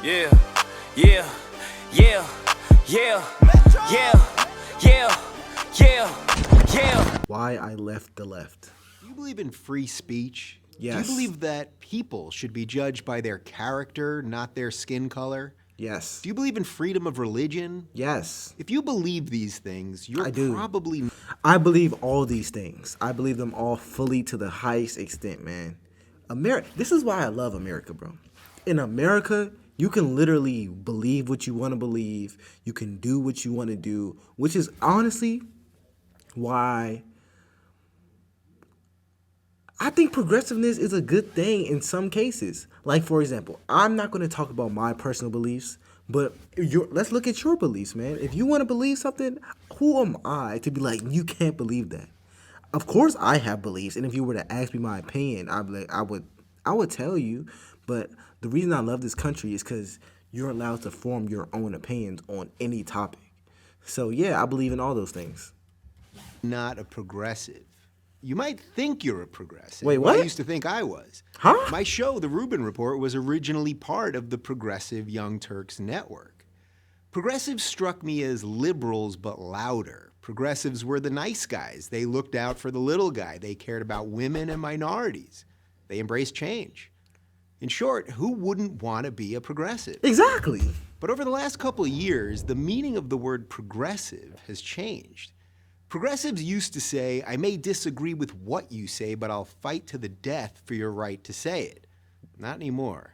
Yeah, yeah, yeah, yeah, yeah, yeah, yeah. Why I left the left. Do you believe in free speech? Yes. Do you believe that people should be judged by their character, not their skin color? Yes. Do you believe in freedom of religion? Yes. If you believe these things, you're I do. probably... I believe all these things. I believe them all fully to the highest extent, man. This is why I love America, bro. In America, you can literally believe what you want to believe. You can do what you want to do, which is honestly why I think progressiveness is a good thing in some cases. Like, for example, I'm not going to talk about my personal beliefs, but let's look at your beliefs, man. If you want to believe something, who am I to be like, you can't believe that? Of course I have beliefs, and if you were to ask me my opinion, I would tell you. But the reason I love this country is because you're allowed to form your own opinions on any topic. So yeah, I believe in all those things. not a progressive. You might think you're a progressive. Wait, what? I used to think I was. Huh? My show, The Rubin Report, was originally part of the Progressive Young Turks network. Progressives struck me as liberals, but louder. Progressives were the nice guys. They looked out for the little guy. They cared about women and minorities. They embraced change. In short, who wouldn't want to be a progressive? Exactly. But over the last couple of years, the meaning of the word progressive has changed. Progressives used to say, I may disagree with what you say, but I'll fight to the death for your right to say it. Not anymore.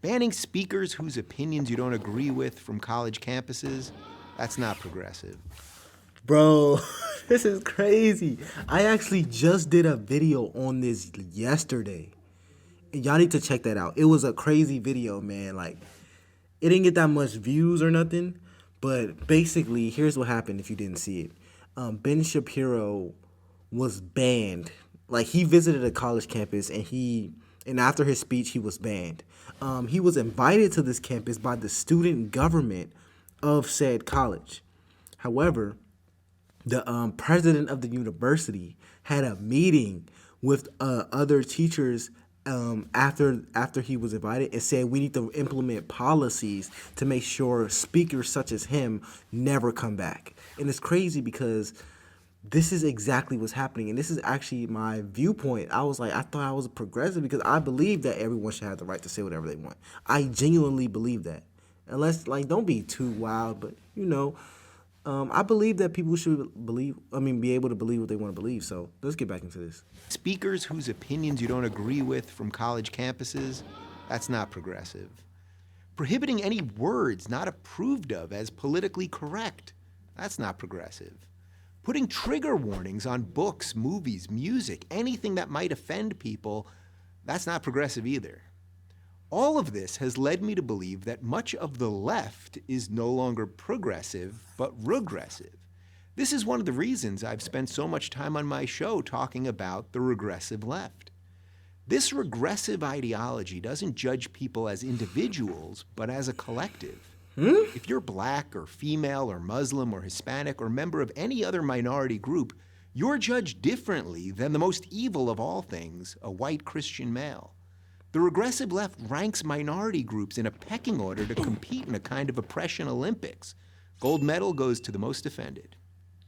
Banning speakers whose opinions you don't agree with from college campuses, that's not progressive. Bro, this is crazy. I actually just did a video on this yesterday. And y'all need to check that out. It was a crazy video, man. Like, it didn't get that much views or nothing. But basically, here's what happened if you didn't see it. Ben Shapiro was banned. Like, he visited a college campus, and after his speech, he was banned. He was invited to this campus by the student government of said college. However, the president of the university had a meeting with other teachers after he was invited and said we need to implement policies to make sure speakers such as him never come back. And it's crazy because this is exactly what's happening. And this is actually my viewpoint. I thought I was a progressive because I believe that everyone should have the right to say whatever they want. I genuinely believe that. Unless, like, don't be too wild, but, I believe that people should be able to believe what they want to believe. So let's get back into this. Speakers whose opinions you don't agree with from college campuses, that's not progressive. Prohibiting any words not approved of as politically correct, that's not progressive. Putting trigger warnings on books, movies, music, anything that might offend people, that's not progressive either. All of this has led me to believe that much of the left is no longer progressive, but regressive. This is one of the reasons I've spent so much time on my show talking about the regressive left. This regressive ideology doesn't judge people as individuals, but as a collective. If you're black or female or Muslim or Hispanic or member of any other minority group, you're judged differently than the most evil of all things, a white Christian male. The regressive left ranks minority groups in a pecking order to compete in a kind of oppression Olympics. Gold medal goes to the most offended.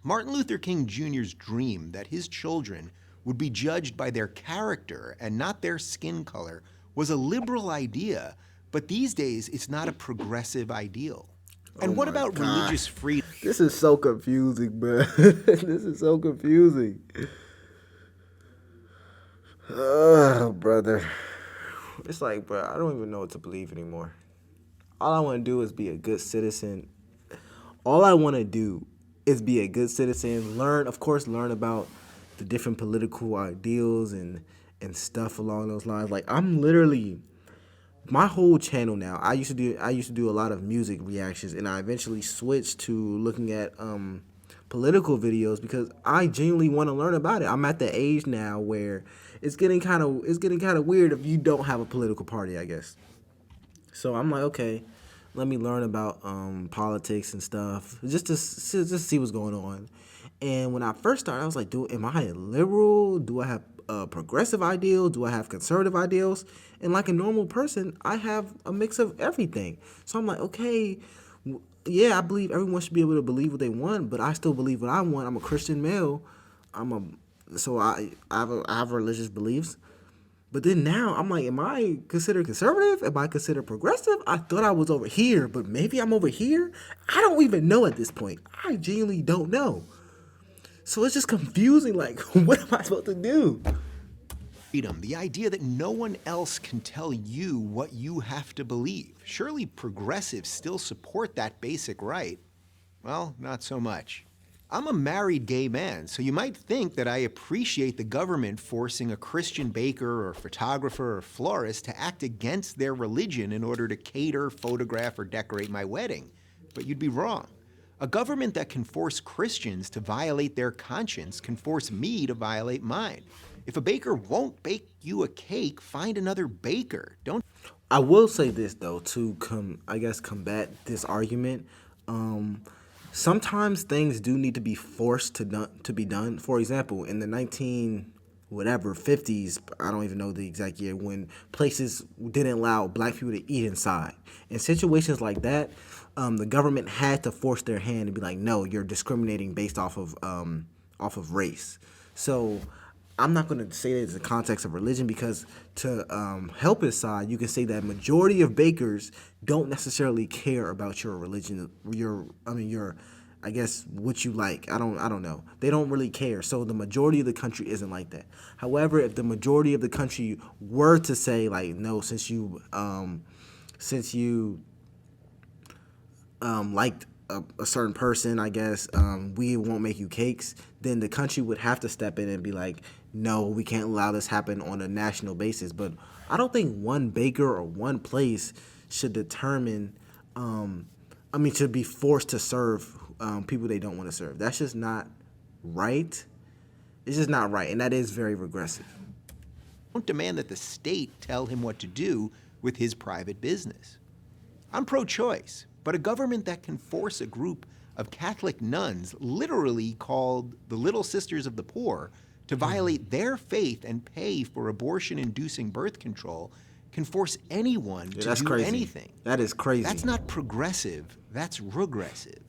Martin Luther King Jr.'s dream that his children would be judged by their character and not their skin color was a liberal idea, but these days it's not a progressive ideal. And what about religious freedom? This is so confusing, bro. This is so confusing. Oh, brother. It's like, bro, I don't even know what to believe anymore. All I want to do is be a good citizen. All I want to do is be a good citizen, learn about the different political ideals and stuff along those lines. Like, I'm literally, my whole channel now, I used to do a lot of music reactions, and I eventually switched to looking at political videos because I genuinely want to learn about it. I'm at the age now where it's getting kind of weird if you don't have a political party, I guess. So I'm like, okay, let me learn about politics and stuff, just see what's going on. And when I first started, I was like, am I a liberal? Do I have progressive ideals? Do I have conservative ideals? And like a normal person, I have a mix of everything. So I'm like, okay, yeah, I believe everyone should be able to believe what they want, but I still believe what I want. I'm a Christian male. I have religious beliefs. But then now I'm like, am I considered conservative? Am I considered progressive? I thought I was over here, but maybe I'm over here. I don't even know at this point. I genuinely don't know. So it's just confusing. Like, what am I supposed to do? Freedom, the idea that no one else can tell you what you have to believe. Surely progressives still support that basic right. Well, not so much. I'm a married gay man, so you might think that I appreciate the government forcing a Christian baker or photographer or florist to act against their religion in order to cater, photograph, or decorate my wedding. But you'd be wrong. A government that can force Christians to violate their conscience can force me to violate mine. If a baker won't bake you a cake, find another baker. Don't. I will say this though to combat this argument. Sometimes things do need to be forced to be done. For example, in the 50s, I don't even know the exact year, when places didn't allow black people to eat inside. In situations like that, the government had to force their hand and be like, no, you're discriminating based off of race. So I'm not going to say that it's the context of religion, because to help his side, you can say that majority of bakers don't necessarily care about your religion, I guess what you like. I don't know. They don't really care. So the majority of the country isn't like that. However, if the majority of the country were to say like, no, since you liked a certain person, I guess, we won't make you cakes, then the country would have to step in and be like, no, we can't allow this happen on a national basis. But I don't think one baker or one place should determine, should be forced to serve people they don't want to serve. That's just not right. It's just not right, and that is very regressive. Don't demand that the state tell him what to do with his private business. I'm pro-choice, but a government that can force a group of Catholic nuns, literally called the Little Sisters of the Poor, to violate their faith and pay for abortion-inducing birth control can force anyone to do crazy. Anything. That is crazy. That's not progressive. That's regressive.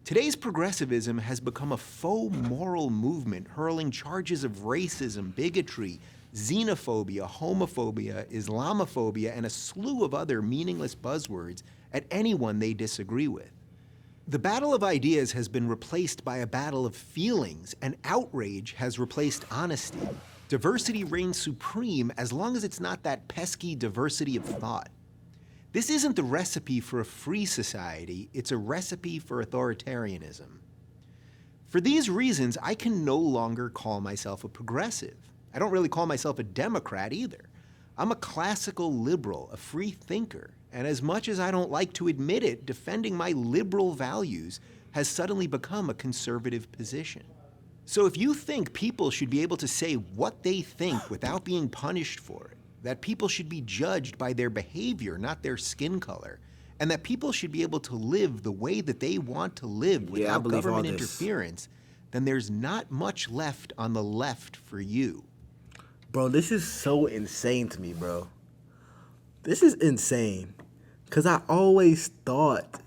Today's progressivism has become a faux moral movement hurling charges of racism, bigotry, xenophobia, homophobia, Islamophobia, and a slew of other meaningless buzzwords at anyone they disagree with. The battle of ideas has been replaced by a battle of feelings, and outrage has replaced honesty. Diversity reigns supreme as long as it's not that pesky diversity of thought. This isn't the recipe for a free society, it's a recipe for authoritarianism. For these reasons, I can no longer call myself a progressive. I don't really call myself a Democrat either. I'm a classical liberal, a free thinker, and as much as I don't like to admit it, defending my liberal values has suddenly become a conservative position. So if you think people should be able to say what they think without being punished for it, that people should be judged by their behavior, not their skin color, and that people should be able to live the way that they want to live without government interference, then there's not much left on the left for you. Bro, this is so insane to me, bro. This is insane. Because I always thought,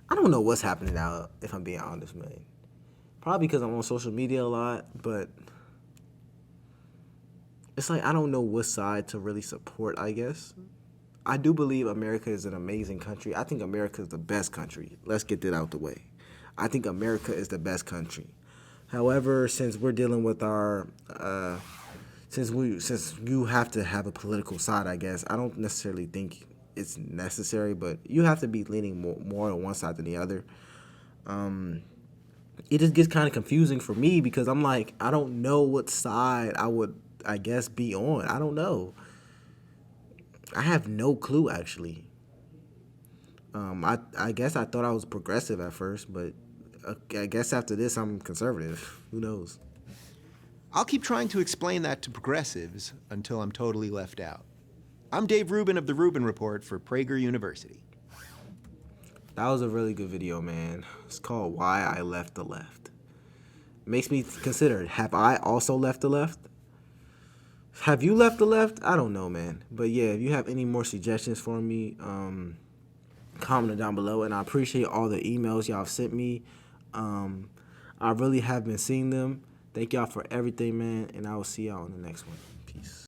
I don't know what's happening now, if I'm being honest, man. Probably because I'm on social media a lot, but it's like I don't know what side to really support, I guess. I do believe America is an amazing country. I think America is the best country. Let's get that out the way. I think America is the best country. However, since we're dealing with our, since you have to have a political side, I guess, I don't necessarily think it's necessary, but you have to be leaning more on one side than the other. It just gets kind of confusing for me because I'm like, I don't know what side I would, I guess, be on. I don't know. I have no clue, actually. I guess I thought I was progressive at first, but I guess after this I'm conservative. Who knows? I'll keep trying to explain that to progressives until I'm totally left out. I'm Dave Rubin of The Rubin Report for Prager University. That was a really good video, man. It's called Why I Left the Left. Makes me consider, have I also left the left? Have you left the left? I don't know, man. But yeah, if you have any more suggestions for me, comment it down below. And I appreciate all the emails y'all have sent me. I really have been seeing them. Thank y'all for everything, man. And I will see y'all in the next one. Peace.